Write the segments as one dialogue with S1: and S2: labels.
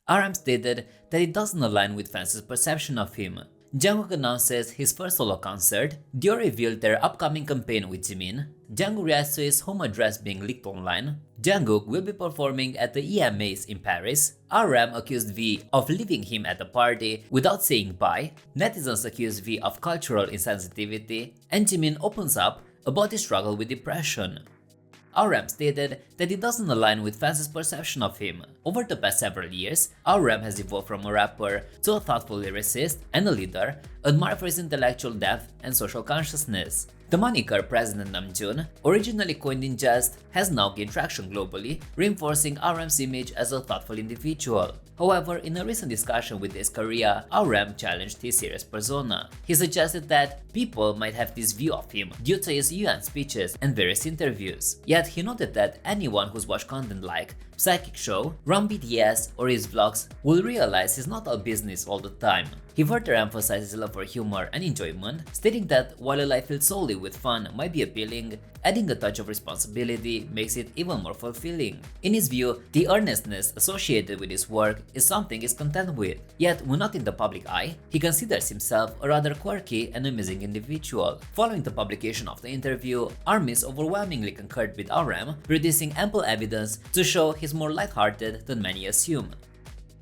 S1: RM stated that it doesn't align with fans' perception of him. Jungkook announces his first solo concert. Dior revealed their upcoming campaign with Jimin. Jungkook reacts to his home address being leaked online. Jungkook will be performing at the EMAs in Paris. RM accused V of leaving him at the party without saying bye. Netizens accuse V of cultural insensitivity. And Jimin opens up about his struggle with depression. RM stated that it doesn't align with fans' perception of him. Over the past several years, RM has evolved from a rapper to a thoughtful lyricist and a leader, admired for his intellectual depth and social consciousness. The moniker President Namjoon, originally coined in jest, has now gained traction globally, reinforcing RM's image as a thoughtful individual. However, in a recent discussion with his career, RM challenged his serious persona. He suggested that people might have this view of him due to his UN speeches and various interviews. Yet he noted that anyone who's watched content like Psychic Show, Run BTS, or his vlogs will realize he's not all business all the time. He further emphasized his love for humor and enjoyment, stating that while a life filled solely with fun might be appealing, adding a touch of responsibility makes it even more fulfilling. In his view, the earnestness associated with his work is something he's content with. Yet, when not in the public eye, he considers himself a rather quirky and amusing individual. Following the publication of the interview, ARMYs overwhelmingly concurred with RM, producing ample evidence to show he's more lighthearted than many assume.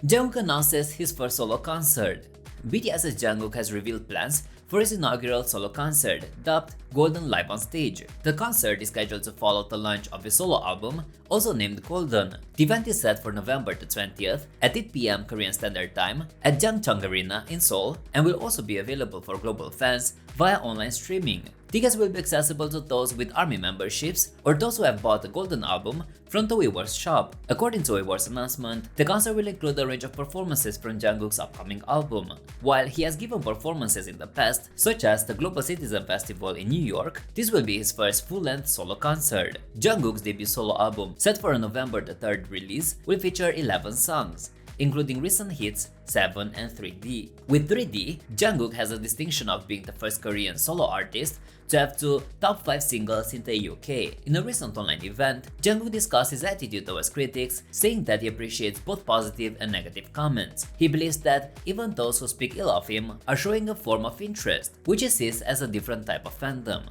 S1: Jungkook announces his first solo concert. BTS's Jungkook has revealed plans for his inaugural solo concert, dubbed Golden Live on Stage. The concert is scheduled to follow the launch of his solo album, also named Golden. The event is set for November the 20th at 8 p.m. Korean Standard Time at Jangchung Arena in Seoul and will also be available for global fans via online streaming. Tickets will be accessible to those with ARMY memberships or those who have bought the Golden album from the Weaver's shop. According to Weaver's announcement, the concert will include a range of performances from Jungkook's upcoming album. While he has given performances in the past, such as the Global Citizen Festival in New York, this will be his first full-length solo concert. Jungkook's debut solo album, set for a November the 3rd release, will feature 11 songs, including recent hits 7 and 3D. With 3D, Jungkook has the distinction of being the first Korean solo artist to have 2 top 5 singles in the UK. In a recent online event, Jungkook discussed his attitude towards critics, saying that he appreciates both positive and negative comments. He believes that even those who speak ill of him are showing a form of interest, which he sees as a different type of fandom.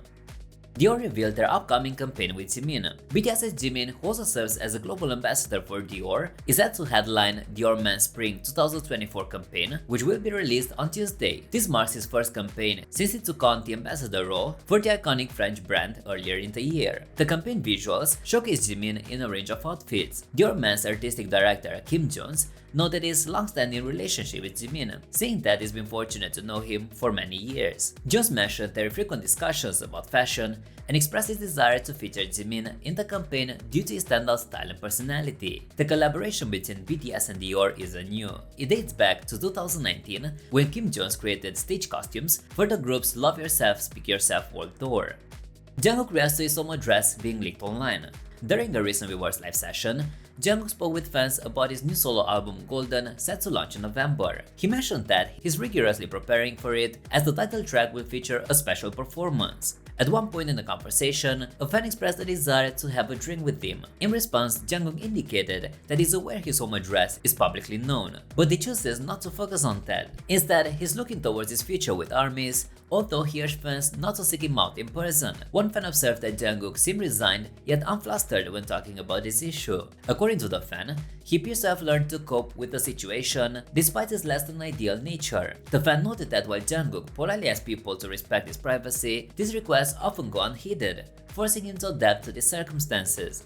S1: Dior revealed their upcoming campaign with Jimin. BTS's Jimin, who also serves as a global ambassador for Dior, is set to headline Dior Men's Spring 2024 campaign, which will be released on Tuesday. This marks his first campaign since he took on the ambassador role for the iconic French brand earlier in the year. The campaign visuals showcase Jimin in a range of outfits. Dior Men's artistic director Kim Jones noted his long-standing relationship with Jimin, saying that he's been fortunate to know him for many years. Jones mentioned their frequent discussions about fashion and expressed his desire to feature Jimin in the campaign due to his standout style and personality. The collaboration between BTS and Dior isn't new. It dates back to 2019 when Kim Jones created stage costumes for the group's Love Yourself, Speak Yourself World Tour. Jungkook reacts to his home address being leaked online. During a recent Weverse live session, Jungkook spoke with fans about his new solo album Golden, set to launch in November. He mentioned that he's rigorously preparing for it, as the title track will feature a special performance. At one point in the conversation, a fan expressed a desire to have a drink with him. In response, Jungkook indicated that he's aware his home address is publicly known, but he chooses not to focus on that. Instead, he's looking towards his future with ARMYs, although he urged fans not to seek him out in person. One fan observed that Jungkook seemed resigned yet unflustered when talking about this issue. According to the fan, he appears to have learned to cope with the situation despite his less than ideal nature. The fan noted that while Jungkook politely asks people to respect his privacy, these requests often go unheeded, forcing him to adapt to the circumstances.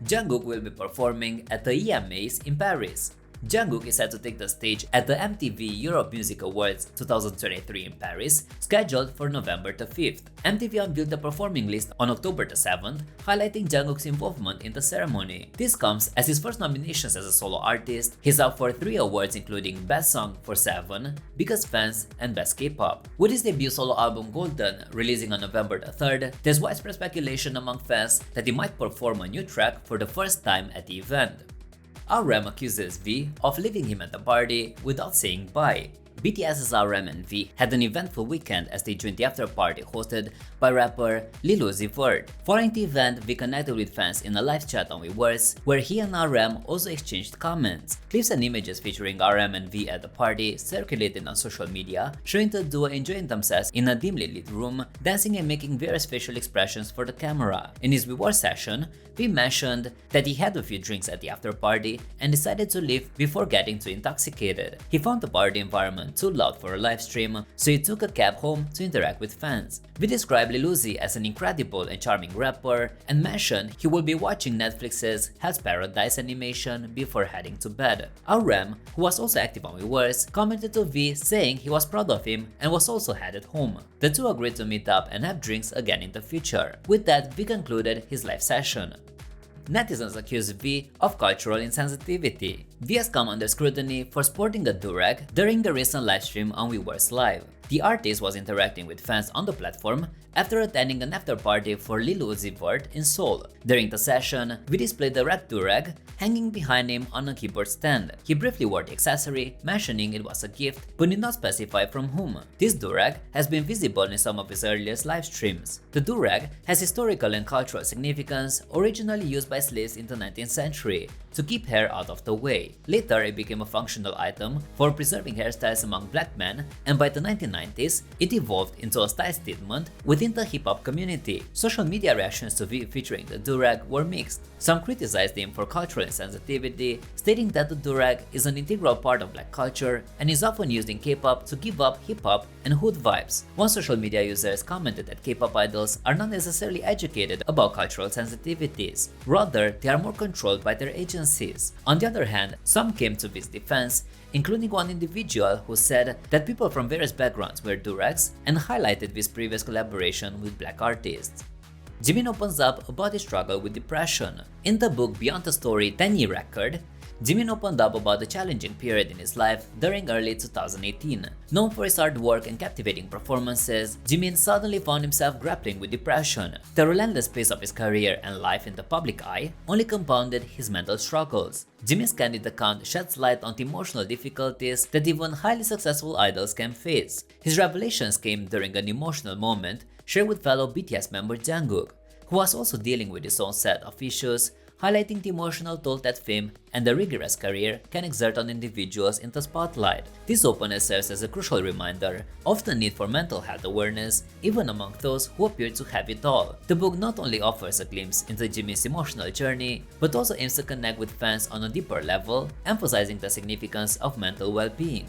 S1: Jungkook will be performing at the EMAs in Paris. Jungkook is set to take the stage at the MTV Europe Music Awards 2023 in Paris, scheduled for November the 5th. MTV unveiled the performing list on October the 7th, highlighting Jungkook's involvement in the ceremony. This comes as his first nominations as a solo artist. He's up for 3 awards including Best Song for 7, Biggest Fans, and Best K-Pop. With his debut solo album Golden releasing on November the 3rd, there's widespread speculation among fans that he might perform a new track for the first time at the event. RM accuses V of leaving him at the party without saying bye. BTS's RM and V had an eventful weekend as they joined the after-party hosted by rapper Lil Uzi Vert. Following the event, V connected with fans in a live chat on Weverse, where he and RM also exchanged comments. Clips and images featuring RM and V at the party circulated on social media, showing the duo enjoying themselves in a dimly lit room, dancing and making various facial expressions for the camera. In his Weverse session, V mentioned that he had a few drinks at the after-party and decided to leave before getting too intoxicated. He found the party environment too loud for a live stream, so he took a cab home to interact with fans. We described Lil Uzi as an incredible and charming rapper and mentioned he will be watching Netflix's Hell's Paradise animation before heading to bed. RM, who was also active on Weverse, commented to V saying he was proud of him and was also headed home. The two agreed to meet up and have drinks again in the future. With that, V concluded his live session. Netizens accuse V of cultural insensitivity. V has come under scrutiny for sporting a durag during the recent livestream on Weverse Live. The artist was interacting with fans on the platform after attending an after-party for Lil Uzi Vert in Seoul. During the session, V displayed the red durag hanging behind him on a keyboard stand. He briefly wore the accessory, mentioning it was a gift, but did not specify from whom. This durag has been visible in some of his earliest live streams. The durag has historical and cultural significance, originally used by slaves in the 19th century to keep hair out of the way. Later, it became a functional item for preserving hairstyles among black men, and by the 1990s, it evolved into a style statement within the hip-hop community. Social media reactions to V featuring the durag were mixed. Some criticized him for cultural insensitivity, stating that the durag is an integral part of black culture and is often used in K-pop to give up hip-hop and hood vibes. One social media user commented that K-pop idols are not necessarily educated about cultural sensitivities. Rather, they are more controlled by their agencies. On the other hand, some came to V's defense, including one individual who said that people from various backgrounds wear durags and highlighted V's previous collaboration with black artists. Jimin opens up about his struggle with depression. In the book Beyond the Story 10-Year Record, Jimin opened up about the challenging period in his life during early 2018. Known for his hard work and captivating performances, Jimin suddenly found himself grappling with depression. The relentless pace of his career and life in the public eye only compounded his mental struggles. Jimin's candid account sheds light on the emotional difficulties that even highly successful idols can face. His revelations came during an emotional moment shared with fellow BTS member Jungkook, who was also dealing with his own set of issues, highlighting the emotional toll that fame and a rigorous career can exert on individuals in the spotlight. This openness serves as a crucial reminder of the need for mental health awareness, even among those who appear to have it all. The book not only offers a glimpse into Jimin's emotional journey, but also aims to connect with fans on a deeper level, emphasizing the significance of mental well-being.